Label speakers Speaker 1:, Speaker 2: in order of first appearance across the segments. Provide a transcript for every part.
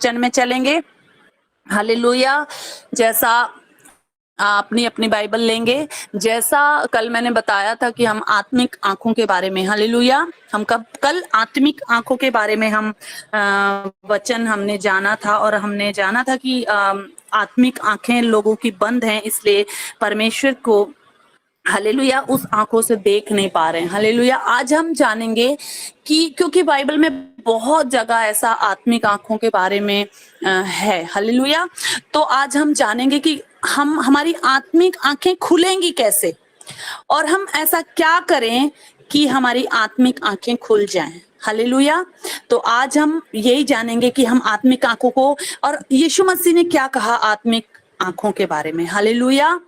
Speaker 1: वचन में चलेंगे। हालेलुया। जैसा अपनी अपनी बाइबल लेंगे, जैसा कल मैंने बताया था कि हम आत्मिक आंखों के बारे में, हालेलुया, हम कल आत्मिक आंखों के बारे में हम वचन हमने जाना था, और हमने जाना था कि आत्मिक आंखें लोगों की बंद हैं, इसलिए परमेश्वर को, हालेलुया, उस आंखों से देख नहीं पा रहे हैं। हालेलुया। आज हम जानेंगे कि क्योंकि बाइबल में बहुत जगह ऐसा आत्मिक आंखों के बारे में है, हालेलुया, तो आज हम जानेंगे कि हमारी आत्मिक आंखें खुलेंगी कैसे, और हम ऐसा क्या करें कि हमारी आत्मिक आंखें खुल जाएं। हालेलुया। तो आज हम यही जानेंगे कि हम आत्मिक आंखों को, और यीशु मसीह ने क्या कहा आत्मिक आंखों के बारे में। हालेलुया।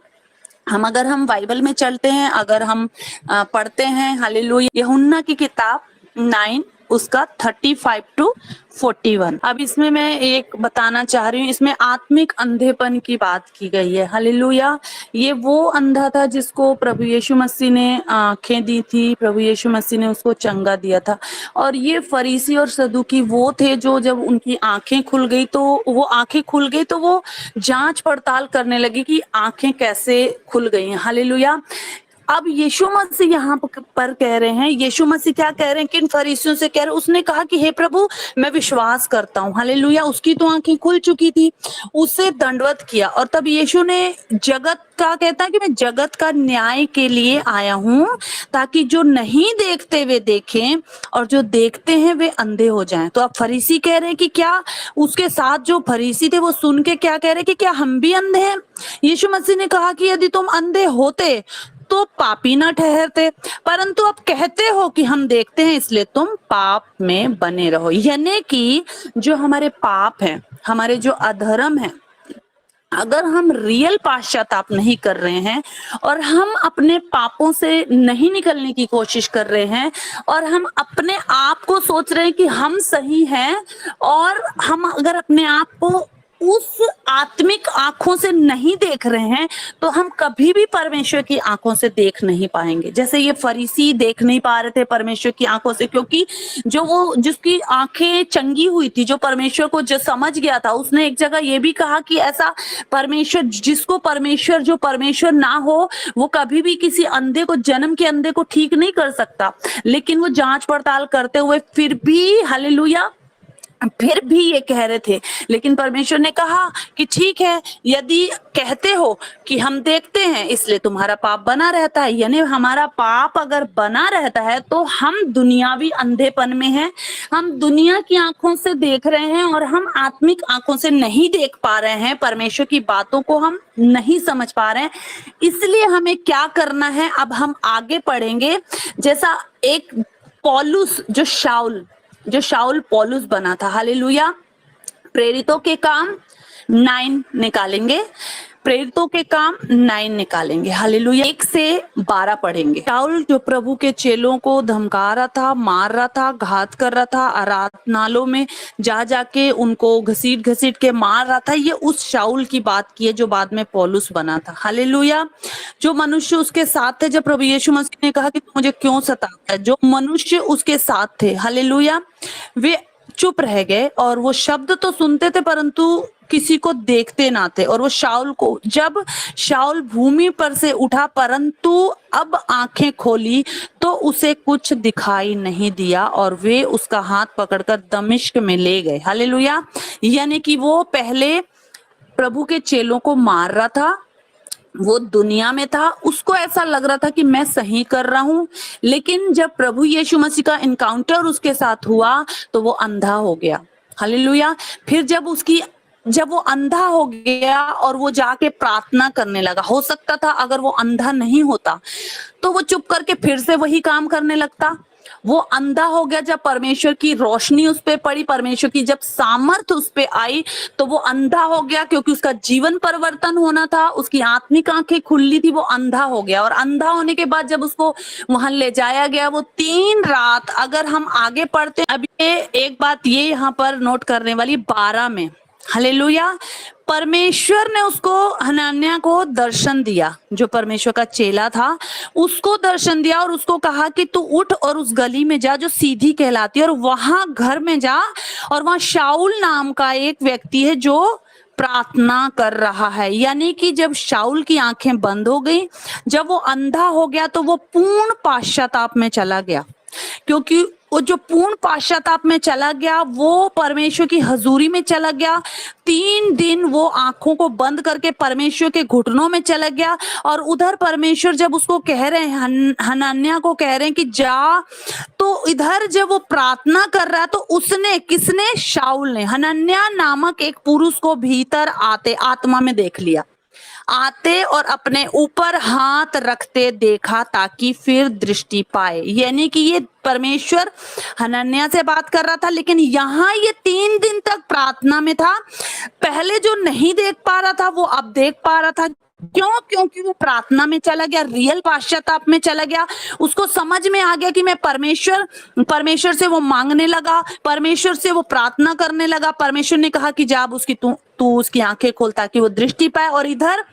Speaker 1: अगर हम बाइबल में चलते हैं, अगर हम पढ़ते हैं, हालेलुया, यूहन्ना की किताब 9 उसका 35 to 41। अब इसमें मैं एक बताना चाह रही हूँ, इसमें आत्मिक अंधेपन की बात की गई है। हालेलुया। ये वो अंधा था जिसको प्रभु यीशु मसीह ने आंखें दी थी, प्रभु यीशु मसीह ने उसको चंगा दिया था। और ये फरीसी और सदूकी वो थे जो जब उनकी आंखें खुल गई, तो वो जांच पड़ताल करने लगे कि आंखें कैसे खुल गई हैं। हालेलुया। अब यीशु मसीह यहाँ पर कह रहे हैं, यीशु मसीह क्या कह रहे हैं, किन फरीसियों से कह रहे हैं, उसने कहा कि हे प्रभु मैं विश्वास करता हूँ। हालेलुया। उसकी तो आंखें खुल चुकी थी, उसे दंडवत किया, और तब यीशु ने जगत का, कहता है कि मैं जगत का न्याय के लिए आया हूँ, ताकि जो नहीं देखते वे देखें और जो देखते हैं वे अंधे हो जाएं। तो अब फरीसी कह रहे हैं कि क्या उसके साथ जो फरीसी थे वो सुन के क्या कह रहे हैं कि क्या हम भी अंधे हैं। यीशु मसीह ने कहा कि यदि तुम अंधे होते तो पापी ना ठहरते, परंतु अब कहते हो कि हम देखते हैं, इसलिए तुम पाप में बने रहो। यानी कि जो हमारे पाप हैं, हमारे जो अधर्म है, अगर हम रियल पश्चाताप नहीं कर रहे हैं और हम अपने पापों से नहीं निकलने की कोशिश कर रहे हैं, और हम अपने आप को सोच रहे हैं कि हम सही हैं, और हम अगर अपने आप को उस आत्मिक आंखों से नहीं देख रहे हैं, तो हम कभी भी परमेश्वर की आंखों से देख नहीं पाएंगे। जैसे ये फरीसी देख नहीं पा रहे थे परमेश्वर की आंखों से, क्योंकि जो वो जिसकी आंखें चंगी हुई थी, जो परमेश्वर को जो समझ गया था, उसने एक जगह ये भी कहा कि ऐसा परमेश्वर, जो परमेश्वर ना हो, वो कभी भी किसी अंधे को, जन्म के अंधे को ठीक नहीं कर सकता। लेकिन वो जांच पड़ताल करते हुए फिर भी, हालेलुया, फिर भी ये कह रहे थे। लेकिन परमेश्वर ने कहा कि ठीक है, यदि कहते हो कि हम देखते हैं इसलिए तुम्हारा पाप बना रहता है, यानी हमारा पाप अगर बना रहता है तो हम दुनियावी अंधेपन में हैं, हम दुनिया की आंखों से देख रहे हैं और हम आत्मिक आंखों से नहीं देख पा रहे हैं, परमेश्वर की बातों को हम नहीं समझ पा रहे हैं। इसलिए हमें क्या करना है, अब हम आगे पढ़ेंगे। जैसा एक पौलुस, जो शाऊल पौलुस बना था, हालेलुया। प्रेरितों के काम 9 निकालेंगे, प्रेरितों के काम 9 निकालेंगे, हालेलुया। 1 से 12 पढ़ेंगे। शाऊल जो प्रभु के चेलों को धमका रहा था, मार रहा था, घात कर रहा था, आराधनालयों में जा जाके उनको घसीट घसीट के मार रहा था, ये उस शाऊल की बात की है जो बाद में पौलुस बना था, हालेलुया। जो मनुष्य उसके साथ थे, जब प्रभु यीशु मसीह ने कहा कि मुझे क्यों सताता है, जो मनुष्य उसके साथ थे, हालेलुया, वे चुप रह गए, और वो शब्द तो सुनते थे परंतु किसी को देखते ना थे। और वो शाऊल को, जब शाऊल भूमि पर से उठा परंतु अब आंखें खोली तो उसे कुछ दिखाई नहीं दिया, और वे उसका हाथ पकड़कर दमिश्क में ले गए, हालेलुया। यानी कि वो पहले प्रभु के चेलों को मार रहा था, वो दुनिया में था, उसको ऐसा लग रहा था कि मैं सही कर रहा हूं, लेकिन जब प्रभु यीशु मसीह का इनकाउंटर उसके साथ हुआ तो वो अंधा हो गया, हालेलुया। फिर जब वो अंधा हो गया और वो जाके प्रार्थना करने लगा, हो सकता था अगर वो अंधा नहीं होता तो वो चुप करके फिर से वही काम करने लगता। वो अंधा हो गया जब परमेश्वर की रोशनी उस पे पड़ी, परमेश्वर की जब सामर्थ उस पे आई, तो वो अंधा हो गया, क्योंकि उसका जीवन परिवर्तन होना था, उसकी आत्मिक आंखें खुली थी, वो अंधा हो गया। और अंधा होने के बाद जब उसको वहां ले जाया गया, वो 3 रात, अगर हम आगे पढ़ते हैं, अब ये एक बात ये यहाँ पर नोट करने वाली, 12 में, हालेलुया। परमेश्वर ने उसको, हनन्याह को दर्शन दिया, जो परमेश्वर का चेला था उसको दर्शन दिया और उसको कहा कि तू उठ और उस गली में जा जो सीधी कहलाती है और वहां घर में जा, और वहां शाऊल नाम का एक व्यक्ति है जो प्रार्थना कर रहा है। यानी कि जब शाऊल की आंखें बंद हो गई, जब वो अंधा हो गया, तो वो पूर्ण पाश्चाताप में चला गया, क्योंकि वो जो पूर्ण पाश्चाताप में चला गया वो परमेश्वर की हजूरी में चला गया। 3 दिन वो आंखों को बंद करके परमेश्वर के घुटनों में चला गया, और उधर परमेश्वर जब उसको कह रहे हैं, हनन्याह को कह रहे हैं कि जा, तो इधर जब वो प्रार्थना कर रहा है तो उसने, किसने, शाऊल ने, हनन्याह नामक एक पुरुष को भीतर आते आत्मा में देख लिया, आते और अपने ऊपर हाथ रखते देखा ताकि फिर दृष्टि पाए। यानी कि ये परमेश्वर हनन्याह से बात कर रहा था, लेकिन यहाँ ये 3 दिन तक प्रार्थना में था। पहले जो नहीं देख पा रहा था वो अब देख पा रहा था। क्यों? क्योंकि वो प्रार्थना में चला गया, रियल पाश्चाताप में चला गया। उसको समझ में आ गया कि मैं परमेश्वर से वो मांगने लगा, परमेश्वर से वो प्रार्थना करने लगा। परमेश्वर ने कहा कि जा उसकी तू उसकी आंखें खोल ताकि वो दृष्टि पाए, और इधर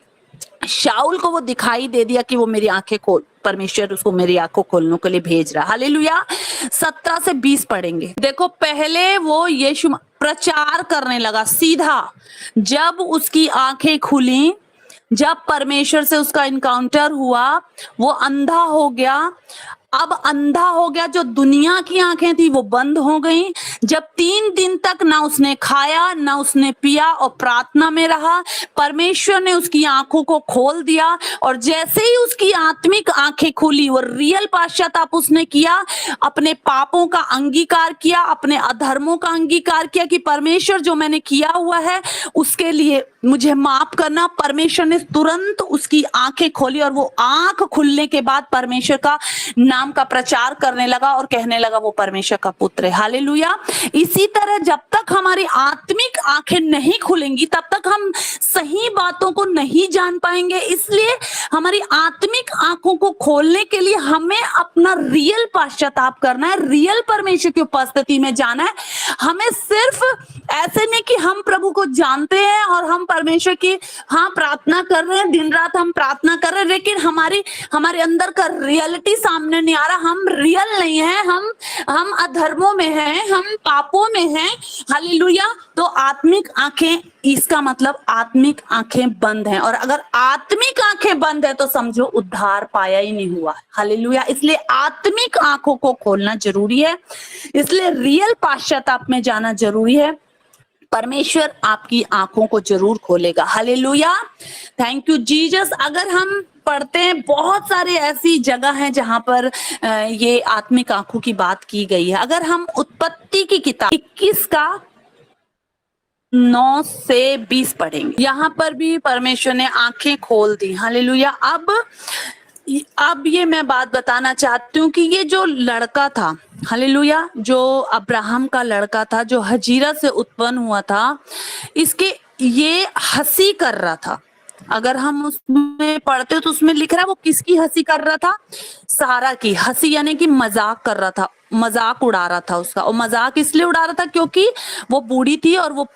Speaker 1: शाऊल को वो दिखाई दे दिया कि वो मेरी आंखें खोल, परमेश्वर उसको मेरी आंखों खोलने के लिए भेज रहा। हालेलुया। 17 से 20 पढ़ेंगे। देखो, पहले वो यीशु प्रचार करने लगा सीधा, जब उसकी आंखें खुली, जब परमेश्वर से उसका इनकाउंटर हुआ, वो अंधा हो गया। अब अंधा हो गया, जो दुनिया की आंखें थी वो बंद हो गई। जब 3 दिन तक ना उसने खाया ना उसने पिया और प्रार्थना में रहा, परमेश्वर ने उसकी आंखों को खोल दिया, और जैसे ही उसकी आत्मिक आंखें खुली, वो रियल पाश्चाताप उसने किया, अपने पापों का अंगीकार किया, अपने अधर्मों का अंगीकार किया कि परमेश्वर जो मैंने किया हुआ है उसके लिए मुझे माफ करना। परमेश्वर ने तुरंत उसकी आंखें खोली, और वो आंख खुलने के बाद परमेश्वर का नाम का प्रचार करने लगा और कहने लगा वो परमेश्वर का पुत्र है। हालेलुया। इसी तरह जब तक हमारी आत्मिक आंखें नहीं खुलेंगी तब तक हम सही बातों को नहीं जान पाएंगे। इसलिए हमारी आत्मिक आंखों को खोलने के लिए हमें अपना रियल पाश्चाताप करना है, रियल परमेश्वर की उपस्थिति में जाना है। हमें सिर्फ ऐसे नहीं कि हम प्रभु को जानते हैं और हम परमेश्वर की प्रार्थना कर रहे हैं, दिन रात हम प्रार्थना कर रहे हैं, लेकिन हमारे अंदर का रियलिटी सामने नहीं आ रहा। हम रियल नहीं है, हम अधर्मों में हैं, हम पापों में हैं। हालेलुया। तो आत्मिक आंखें, इसका मतलब आत्मिक आंखें बंद हैं, और अगर आत्मिक आंखें बंद है तो समझो उद्धार पाया ही नहीं हुआ। हालेलुया। इसलिए आत्मिक आंखों को खोलना जरूरी है, इसलिए रियल पाश्चाताप में जाना जरूरी है। परमेश्वर आपकी आंखों को जरूर खोलेगा। हालेलुया। Thank you Jesus. अगर हम पढ़ते हैं, बहुत सारे ऐसी जगह हैं जहां पर ये आत्मिक आंखों की बात की गई है। अगर हम उत्पत्ति की किताब 21 का 9 से 20 पढ़ेंगे, यहाँ पर भी परमेश्वर ने आंखें खोल दी। हालेलुया। अब ये मैं बात बताना चाहती हूँ कि ये जो लड़का था, हालेलुया, जो अब्राहम का लड़का था, जो हजीरा से उत्पन्न हुआ था, इसके ये हंसी कर रहा था। अगर हम उसमें पढ़ते तो उसमें लिख रहा है वो किसकी हंसी कर रहा था? सारा की हंसी, यानी कि मजाक कर रहा था, मजाक उड़ा रहा था उसका। और मजाक इसलिए उड़ा रहा था क्योंकि वो बूढ़ी थी और वो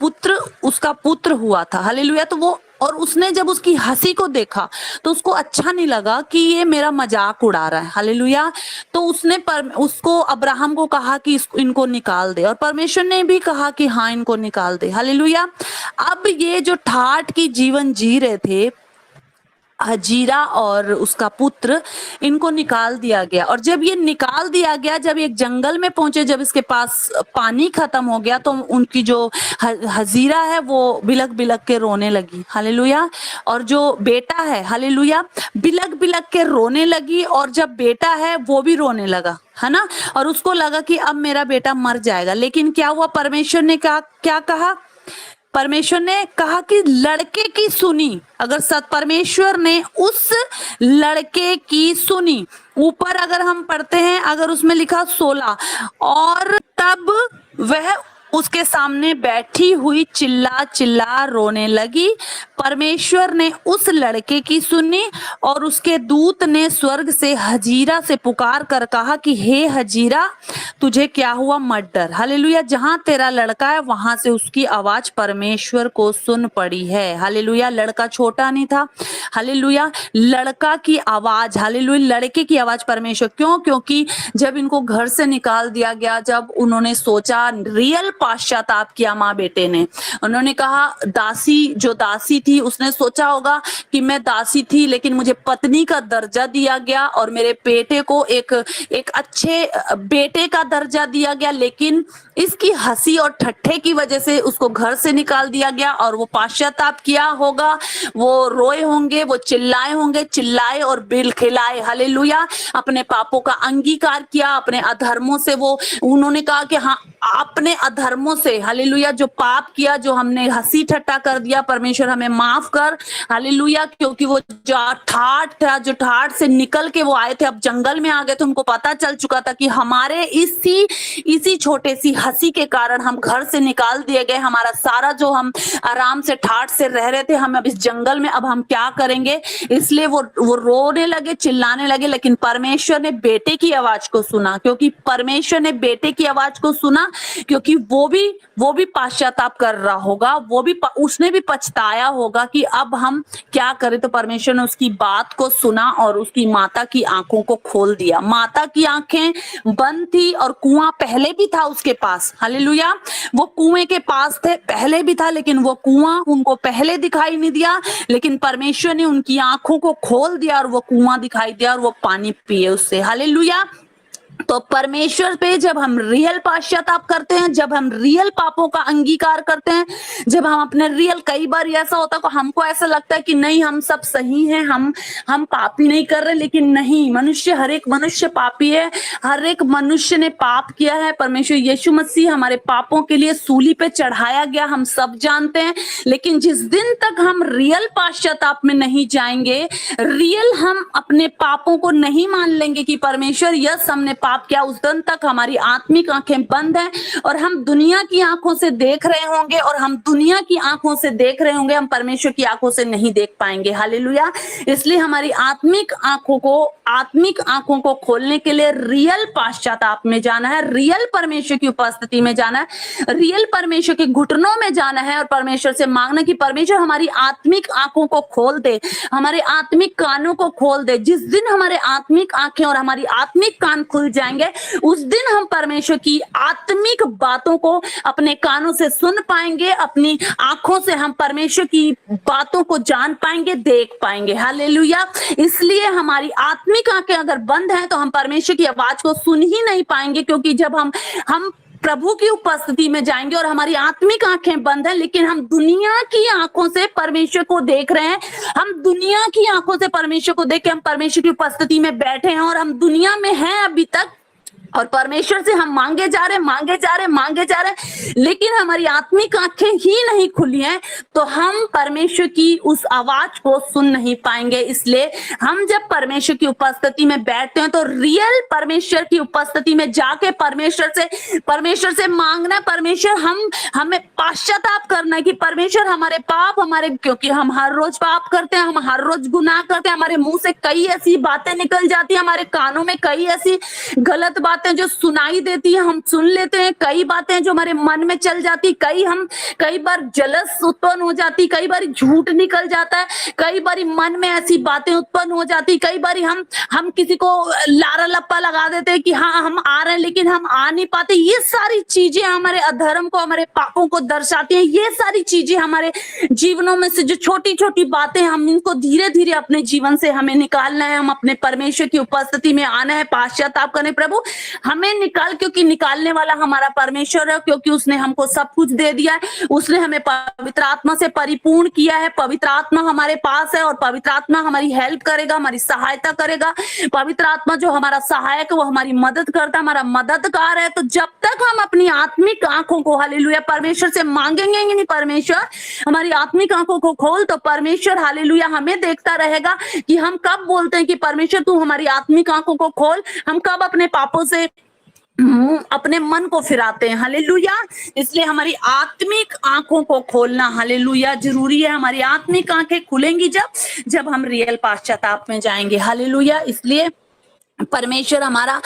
Speaker 1: उसका पुत्र हुआ था। हालेलुया। तो वो, और उसने जब उसकी हंसी को देखा तो उसको अच्छा नहीं लगा कि ये मेरा मजाक उड़ा रहा है। हालेलुया। तो उसने उसको, अब्राहम को कहा कि इनको निकाल दे, और परमेश्वर ने भी कहा कि हाँ इनको निकाल दे। हालेलुया। अब ये जो ठाठ की जीवन जी रहे थे हजीरा और उसका पुत्र, इनको निकाल दिया गया। और जब ये निकाल दिया गया, जब एक जंगल में पहुंचे, जब इसके पास पानी खत्म हो गया, तो उनकी जो हजीरा है वो बिलक बिलक के रोने लगी। हालेलुया। और जो बेटा है, हालेलुया, बिलक बिलक के रोने लगी, और जब बेटा है वो भी रोने लगा, है ना। और उसको लगा कि अब मेरा बेटा मर जाएगा। लेकिन क्या हुआ? परमेश्वर ने क्या कहा? परमेश्वर ने कहा कि लड़के की सुनी। अगर परमेश्वर ने उस लड़के की सुनी, ऊपर अगर हम पढ़ते हैं, अगर उसमें लिखा 16, और तब वह उसके सामने बैठी हुई चिल्ला चिल्ला रोने लगी। परमेश्वर ने उस लड़के की सुनी और उसके दूत ने स्वर्ग से हजीरा से पुकार कर कहा कि हे हजीरा, तुझे क्या हुआ, मत डर। हालेलुया। जहां तेरा लड़का है वहां से उसकी आवाज परमेश्वर को सुन पड़ी है। हालेलुया। लड़का छोटा नहीं था। हालेलुया। लड़का की आवाज, हालेलुया, लड़के की आवाज परमेश्वर, क्यों? क्योंकि जब इनको घर से निकाल दिया गया, जब उन्होंने सोचा, रियल पश्चाताप किया माँ बेटे ने, उन्होंने कहा, दासी जो दासी थी उसने सोचा होगा कि मैं दासी थी लेकिन मुझे पत्नी का दर्जा दिया गया और मेरे बेटे को एक अच्छे बेटे का दर्जा दिया गया, लेकिन इसकी हंसी और ठट्ठे की वजह से उसको घर से निकाल दिया गया और वो पश्चाताप किया होगा, वो रोए होंगे, वो चिल्लाए होंगे, चिल्लाए और बिल खिलाए। हालेलुया। अपने पापों का अंगीकार किया, अपने अधर्मों से वो उन्होंने कहा कि हाँ, अपने अधर्मों से, हालेलुया, जो पाप किया, जो हमने हंसी ठट्टा कर दिया, परमेश्वर हमें माफ कर। हालेलुया। क्योंकि वो जो ठाठ था, जो ठाठ से निकल के वो आए थे, अब जंगल में आ गए, तो उनको पता चल चुका था कि हमारे इसी छोटे सी हंसी के कारण हम घर से निकाल दिए गए। हमारा सारा जो हम आराम से ठाठ से रह रहे थे, हम अब इस जंगल में, अब हम क्या करेंगे? इसलिए वो रोने लगे, चिल्लाने लगे। लेकिन परमेश्वर ने बेटे की आवाज को सुना, क्योंकि परमेश्वर ने बेटे की आवाज को सुना, क्योंकि वो भी पश्चाताप कर रहा होगा, उसने भी पछताया होगा कि अब हम क्या करें। तो परमेश्वर ने उसकी बात को सुना और उसकी माता की आंखों को खोल दिया। माता की आंखें बंद थी और कुआं पहले भी था उसके पास। हालेलुया। वो कुएं के पास थे, पहले भी था, लेकिन वो कुआं उनको पहले दिखाई नहीं दिया, लेकिन परमेश्वर ने उनकी आंखों को खोल दिया और वो कुआं दिखाई दिया और वो पानी पिए उससे। हालेलुया। तो परमेश्वर पे जब हम रियल पश्चाताप करते हैं, जब हम रियल पापों का अंगीकार करते हैं, जब हम अपने रियल, कई बार ऐसा होता है कि हमको ऐसा लगता है कि नहीं, हम सब सही हैं, हम पापी नहीं कर रहे, लेकिन नहीं, हर एक मनुष्य पापी है, हर एक मनुष्य ने पाप किया है। परमेश्वर यीशु मसीह हमारे पापों के लिए सूली पे चढ़ाया गया, हम सब जानते हैं। लेकिन जिस दिन तक हम रियल पश्चाताप में नहीं जाएंगे, रियल हम अपने पापों को नहीं मान लेंगे कि परमेश्वर यस हमने पाप किया, उस दिन तक हमारी आत्मिक आंखें बंद हैं और हम दुनिया की आंखों से देख रहे होंगे, और हम दुनिया की आंखों से देख रहे होंगे, हम परमेश्वर की आंखों से नहीं देख पाएंगे। हालेलुया। इसलिए हमारी आत्मिक आंखों को खोलने के लिए रियल पश्चाताप में जाना है, रियल परमेश्वर की उपस्थिति में जाना है, रियल परमेश्वर के घुटनों में जाना है और परमेश्वर से मांगना कि परमेश्वर हमारी आत्मिक आंखों को खोल दे, हमारे आत्मिक कानों को खोल दे। जिस दिन हमारे आत्मिक आंखें और हमारी आत्मिक कान खुल जाएंगे, उस दिन हम परमेश्वर की आत्मिक बातों को अपने कानों से सुन पाएंगे, अपनी आंखों से हम परमेश्वर की बातों को जान पाएंगे, देख पाएंगे। हालेलुया। इसलिए हमारी आत्मिक आंखें अगर बंद हैं तो हम परमेश्वर की आवाज को सुन ही नहीं पाएंगे, क्योंकि जब हम प्रभु की उपस्थिति में जाएंगे और हमारी आत्मिक आंखें बंद हैं, लेकिन हम दुनिया की आंखों से परमेश्वर को देख रहे हैं, हम दुनिया की आंखों से परमेश्वर को देख के हम परमेश्वर की उपस्थिति में बैठे हैं और हम दुनिया में हैं अभी तक, और परमेश्वर से हम मांगे जा रहे, लेकिन हमारी आत्मिक आंखें ही नहीं खुली हैं, तो हम परमेश्वर की उस आवाज को सुन नहीं पाएंगे। इसलिए हम जब परमेश्वर की उपस्थिति में बैठते हैं तो रियल परमेश्वर की उपस्थिति में जाके परमेश्वर से मांगना, परमेश्वर हमें पश्चाताप करना है कि परमेश्वर हमारे पाप, क्योंकि हम हर रोज पाप करते हैं, हम हर रोज गुनाह करते हैं, हमारे मुंह से कई ऐसी बातें निकल जाती है, हमारे कानों में कई ऐसी गलत बातें जो सुनाई देती है हम सुन लेते हैं, कई बातें जो हमारे मन में चल जाती, कई बार जलस उत्पन्न हो जाती, कई बार झूठ निकल जाता है, कई बार मन में ऐसी बातें उत्पन्न हो जाती, कई बार हम किसी को लारा लप्पा लगा देते हैं कि हाँ हम आ रहे हैं, लेकिन हम आ नहीं पाते। ये सारी चीजें हमारे अधर्म को, हमारे पापों को दर्शाती है। ये सारी चीजें हमारे जीवनों में से जो छोटी छोटी बातें, हम इनको धीरे धीरे अपने जीवन से हमें निकालना है, हम अपने परमेश्वर की उपस्थिति में आना है, पश्चाताप करने, प्रभु हमें निकाल, क्योंकि निकालने वाला हमारा परमेश्वर है, क्योंकि उसने हमको सब कुछ दे दिया है, उसने हमें पवित्र आत्मा से परिपूर्ण किया है, पवित्र आत्मा हमारे पास है और पवित्र आत्मा हमारी हेल्प करेगा, हमारी सहायता करेगा। पवित्र आत्मा जो हमारा सहायक है वो हमारी मदद करता है, हमारा मददगार है। तो जब तक हम अपनी आत्मिक आंखों को, हालेलुया, परमेश्वर से मांगेंगे नहीं, परमेश्वर हमारी आत्मिक आंखों को खोल, तो परमेश्वर हालेलुया हमें देखता रहेगा कि हम कब बोलते हैं कि परमेश्वर तू हमारी आत्मिक आंखों को खोल, हम कब अपने पापों से अपने मन को फिराते हैं। हालेलुया। इसलिए हमारी आत्मिक आंखों को खोलना हालेलुया जरूरी है। हमारी आत्मिक आंखें खुलेंगी जब हम रियल पश्चाताप में जाएंगे। हालेलुया। इसलिए परमेश्वर हमारा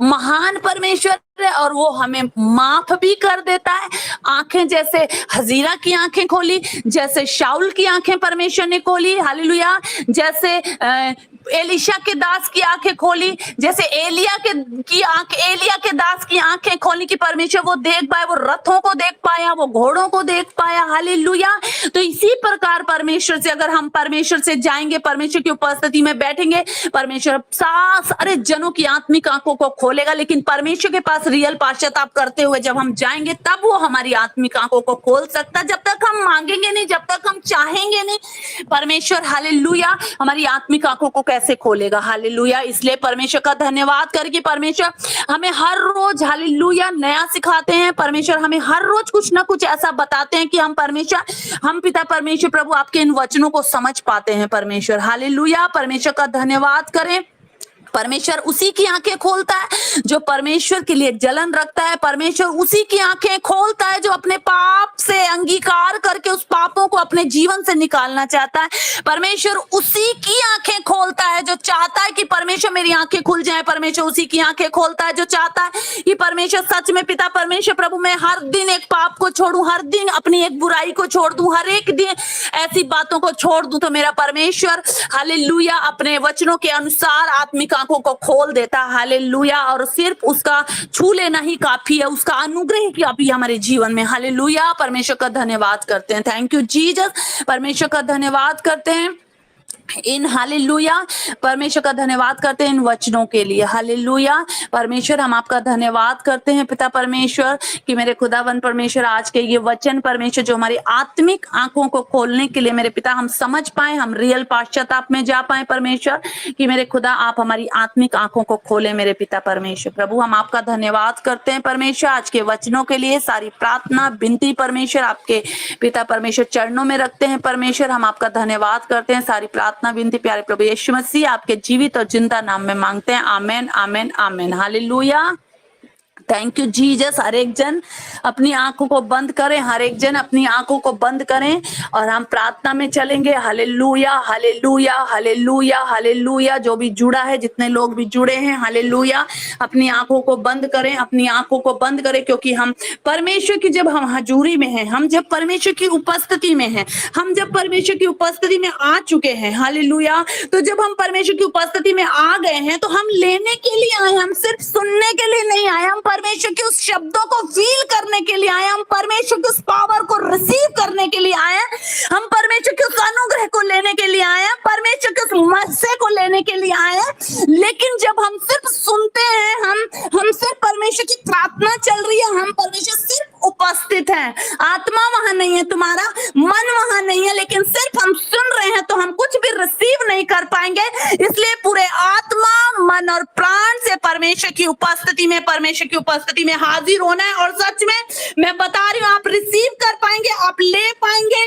Speaker 1: महान परमेश्वर है और वो हमें माफ भी कर देता है। आंखें जैसे हजीरा की आंखें खोली, जैसे शाउल की आंखें परमेश्वर ने खोली। हालेलुया। जैसे एलिशा के दास की आंखें खोली, जैसे एलिया के दास की आंखें खोली कि परमेश्वर वो देख पाए, वो रथों को देख पाया, वो घोड़ों को देख पाया। हालेलुया। तो इसी प्रकार परमेश्वर से अगर हम परमेश्वर से जाएंगे, परमेश्वर की उपस्थिति में बैठेंगे, परमेश्वर सारे जनों की आत्मिक आंखों को खोलेगा। लेकिन परमेश्वर के पास रियल पश्चाताप करते हुए जब हम जाएंगे तब वो हमारी आत्मिक आंखों को खोल सकता। जब तक हम मांगेंगे नहीं, जब तक हम चाहेंगे नहीं, परमेश्वर हालेलुया हमारी आत्मिक आंखों को कैसे खोलेगा। हालेलुया। इसलिए परमेश्वर का धन्यवाद करके परमेश्वर हमें हर रोज हालेलुया नया सिखाते हैं। परमेश्वर हमें हर रोज कुछ ना कुछ ऐसा बताते हैं कि हम पिता परमेश्वर प्रभु आपके इन वचनों को समझ पाते हैं। परमेश्वर हालेलुया। परमेश्वर का धन्यवाद करें। परमेश्वर उसी की आंखें खोलता है जो परमेश्वर के लिए जलन रखता है। परमेश्वर उसी की आंखें खोलता है जो अपने पाप से अंगीकार करके उस पापों को अपने जीवन से निकालना चाहता है। परमेश्वर उसी की आंखें खोलता है जो चाहता है कि परमेश्वर मेरी आंखें खुल जाएं। परमेश्वर उसी की आंखें खोलता है जो चाहता है कि परमेश्वर सच में पिता परमेश्वर प्रभु मैं हर दिन एक पाप को छोड़ूं, हर दिन अपनी एक बुराई को छोड़ दूं, हर एक दिन ऐसी बातों को छोड़ दूं। तो मेरा परमेश्वर हालेलुया अपने वचनों के अनुसार आत्मिक आंखों को खोल देता। हालेलुया। और सिर्फ उसका छू लेना ही काफी है, उसका अनुग्रह काफी हमारे जीवन में। हालेलुया। परमेश्वर का धन्यवाद करते हैं। Thank you Jesus. परमेश्वर का धन्यवाद करते हैं इन हालेलुया। परमेश्वर का धन्यवाद करते हैं इन वचनों के लिए। हालेलुया। परमेश्वर हम आपका धन्यवाद करते हैं पिता परमेश्वर कि मेरे खुदावन परमेश्वर आज के ये वचन परमेश्वर जो हमारी आत्मिक आंखों को खोलने के लिए मेरे पिता हम समझ पाए, हम रियल पश्चाताप में जा पाए। परमेश्वर कि मेरे खुदा आप हमारी आत्मिक आंखों को खोले मेरे पिता परमेश्वर प्रभु। हम आपका धन्यवाद करते हैं परमेश्वर आज के वचनों के लिए। सारी प्रार्थना विनती परमेश्वर आपके पिता परमेश्वर चरणों में रखते हैं। परमेश्वर हम आपका धन्यवाद करते हैं। सारी प्रार्थना विनती प्यारे प्रभु यीशु मसीह आपके जीवित और जिंदा नाम में मांगते हैं। Amen amen amen. Hallelujah. Thank you Jesus. हर एक जन अपनी आंखों को बंद करें, हर एक जन अपनी आंखों को बंद करें और हम प्रार्थना में चलेंगे। Hallelujah hallelujah hallelujah hallelujah. जो भी जुड़ा है, जितने लोग भी जुड़े हैं, हालेलुया अपनी आंखों को बंद करें, अपनी आंखों को बंद करें क्योंकि हम परमेश्वर की जब हम हजूरी में हैं, हम जब परमेश्वर की उपस्थिति में हैं, हम जब परमेश्वर की उपस्थिति में आ चुके हैं। हालेलुया। तो जब हम परमेश्वर की उपस्थिति में आ गए हैं तो हम लेने के लिए आए, हम सिर्फ सुनने के लिए नहीं आए, हम परमेश्वर के उस शब्दों को फील करने के लिए आए, हम परमेश्वर के उस पावर को रिसीव करने के लिए आए, हम परमेश्वर के उस अनुग्रह को लेने के लिए आए, परमेश्वर के उस मस्से को लेने के लिए आए। लेकिन जब हम सिर्फ सुनते हैं, हम सिर्फ परमेश्वर की प्रार्थना चल रही है, हम परमेश्वर सिर्फ उपस्थित हैं, आत्मा वहां नहीं है, तुम्हारा मन वहां नहीं है, लेकिन सिर्फ हम सुन रहे हैं तो हम कुछ भी रिसीव नहीं कर पाएंगे। इसलिए पूरे आत्मा मन और प्राण से परमेश्वर की उपस्थिति में, परमेश्वर की उपस्थिति में हाजिर होना है। और सच में मैं बता रही हूं आप रिसीव कर पाएंगे, आप ले पाएंगे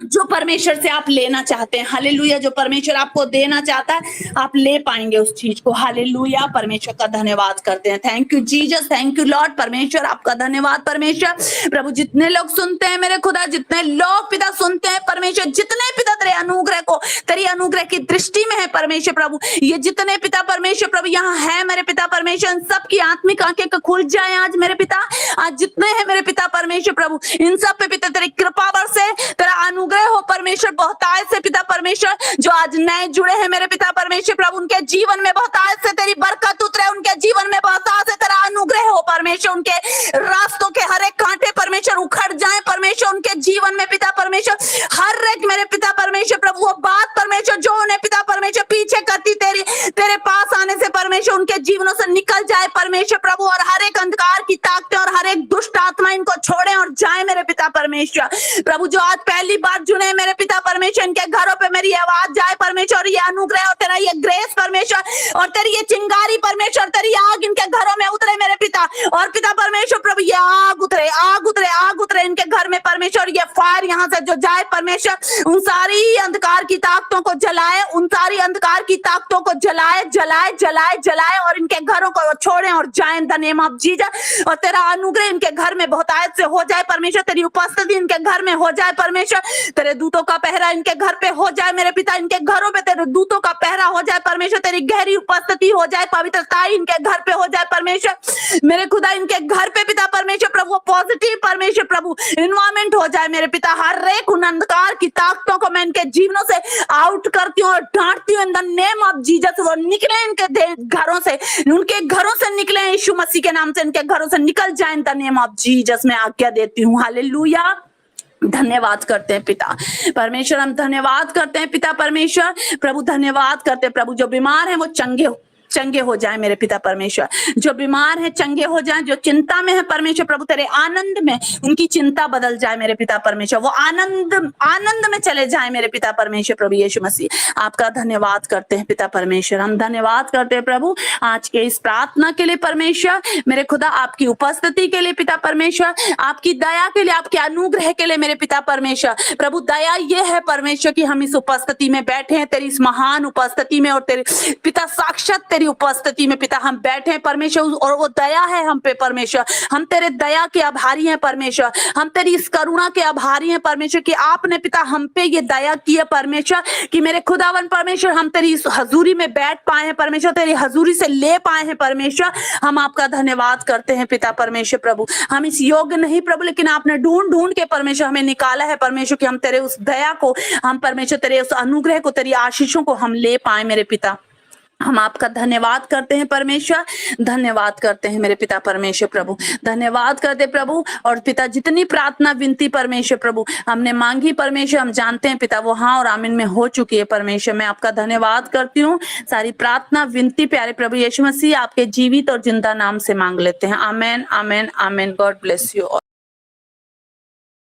Speaker 1: जो परमेश्वर से आप लेना चाहते हैं। हालेलुया। जो परमेश्वर आपको देना चाहता है आप ले पाएंगे उस चीज को। हालेलुया। परमेश्वर का धन्यवाद करते हैं। Thank you Jesus, thank you Lord. परमेश्वर आपका धन्यवाद परमेश्वर प्रभु। जितने लोग सुनते हैं मेरे खुदा, जितने लोग पिता सुनते हैं परमेश्वर, जितने पिता तेरे अनुग्रह को, तेरी अनुग्रह की दृष्टि में है परमेश्वर प्रभु, ये जितने पिता परमेश्वर प्रभु यहाँ है मेरे पिता परमेश्वर, सबकी आत्मिक आंखें खुल जाए आज मेरे पिता। आज जितने हैं मेरे पिता परमेश्वर प्रभु, इन सब पे पिता तेरी कृपा बरसे, तेरा अनुग्रह हो परमेश्वर बहुतायत से पिता परमेश्वर। जो आज नए जुड़े हैं मेरे पिता परमेश्वर प्रभु, उनके जीवन में बहुतायत से तेरी बरकत उतरे, उनके जीवन में बहुतायत से तेरा अनुग्रह हो परमेश्वर। उनके रास्तों के हर एक कांटे परमेश्वर उखड़ जाए परमेश्वर, उनके जीवन में पिता परमेश्वर हर एक मेरे पिता परमेश्वर प्रभु वो बात परमेश्वर जो उन्हें पिता परमेश्वर पीछे करती तेरे पास आने से परमेश्वर उनके जीवनों से निकल जाए परमेश्वर प्रभु। और हर एक अंधकार की ताकतें और हर एक दुष्ट आत्मा इनको छोड़े और जाए मेरे पिता परमेश्वर प्रभु। जो आज पहली बार जुड़े मेरे पिता परमेश्वर परमेश्वर इनके घरों पे मेरी आवाज जाए परमेश्वर, ये अनुग्रह और तेरा ये ग्रेस परमेश्वर और तेरी ये चिंगारी परमेश्वर, तेरी आग इनके घरों में उतरे मेरे पिता। और पिता परमेश्वर प्रभु ये आग उतरे, आग उतरे, आग उतरे इनके घर में परमेश्वर। ये फायर यहाँ से जो जाए परमेश्वर, उन सारी अंधकार की ताकतों को जलाए, उन सारी अंधकार की ताकतों को जलाए जलाए जलाए जलाए और इनके घरों को छोड़े और जाए in the name of Jesus. और तेरा अनुग्रह इनके घर में बहुतायत से हो जाए परमेश्वर, तेरी उपस्थिति इनके घर में हो जाए परमेश्वर, तेरे दूतों का पहरा इनके घर पे हो जाए मेरे पिता, इनके घरों पे तेरे दूतों का पहरा हो जाए परमेश्वर, तेरी गहरी उपस्थिति हो जाए, पवित्रता इनके घर पे हो जाए परमेश्वर मेरे खुदा। इनके घर पे पिता परमेश्वर प्रभु पॉजिटिव परमेश्वर प्रभु इन्वायरमेंट हो जाए मेरे पिता। हर एक उन अंधकार की ताकतों को मैं इनके जीवनों से आउट करती हूँ और डांटती हूँ in the name of Jesus. वो निकले इनके घरों से, उनके घरों से निकले यीशु मसीह के नाम से, इनके घरों से निकल जाए in the name of Jesus. मैं आज्ञा देती हूँ। हालेलुया। धन्यवाद करते हैं पिता परमेश्वर, हम धन्यवाद करते हैं पिता परमेश्वर प्रभु, धन्यवाद करते हैं प्रभु। जो बीमार है वो चंगे हो जाए मेरे पिता परमेश्वर, जो बीमार है चंगे हो जाए, जो चिंता में है परमेश्वर प्रभु तेरे आनंद में उनकी चिंता बदल जाए मेरे पिता परमेश्वर, वो आनंद में चले जाए मेरे पिता परमेश्वर प्रभु यीशु मसीह। आपका धन्यवाद करते हैं पिता परमेश्वर, हम धन्यवाद करते हैं प्रभु आज के इस प्रार्थना के लिए परमेश्वर मेरे खुदा, आपकी उपस्थिति के लिए पिता परमेश्वर, आपकी दया के लिए, आपके अनुग्रह के लिए मेरे पिता परमेश्वर प्रभु। दया ये है परमेश्वर कि हम इस उपस्थिति में बैठे हैं, तेरी इस महान उपस्थिति में, और तेरे पिता साक्षात तेरी उपस्थिति में पिता हम बैठे हैं परमेश्वर, और वो दया है हम पे परमेश्वर। हम तेरे दया के आभारी हैं परमेश्वर, हम तेरी इस करुणा के आभारी हैं परमेश्वर कि आपने पिता हम पे ये दया की है परमेश्वर, कि मेरे खुदावन परमेश्वर हम तेरी इस हजूरी में बैठ पाए हैं परमेश्वर, तेरी हजूरी से ले पाए हैं परमेश्वर। हम आपका धन्यवाद करते हैं पिता परमेश्वर प्रभु। हम इस योग्य नहीं प्रभु, लेकिन आपने ढूंढ ढूंढ के परमेश्वर हमें निकाला है परमेश्वर, कि हम तेरे उस दया को, हम परमेश्वर तेरे उस अनुग्रह को, तेरी आशीषों को हम ले पाए मेरे पिता। हम आपका धन्यवाद करते हैं परमेश्वर, धन्यवाद करते हैं मेरे पिता परमेश्वर प्रभु, धन्यवाद करते प्रभु। और पिता जितनी प्रार्थना विनती परमेश्वर प्रभु हमने मांगी परमेश्वर, हम जानते हैं पिता वो हाँ और आमीन में हो चुकी है परमेश्वर। मैं आपका धन्यवाद करती हूँ। सारी प्रार्थना विनती प्यारे प्रभु यीशु मसीह आपके जीवित और जिंदा नाम से मांग लेते हैं। Amen amen amen. God bless you.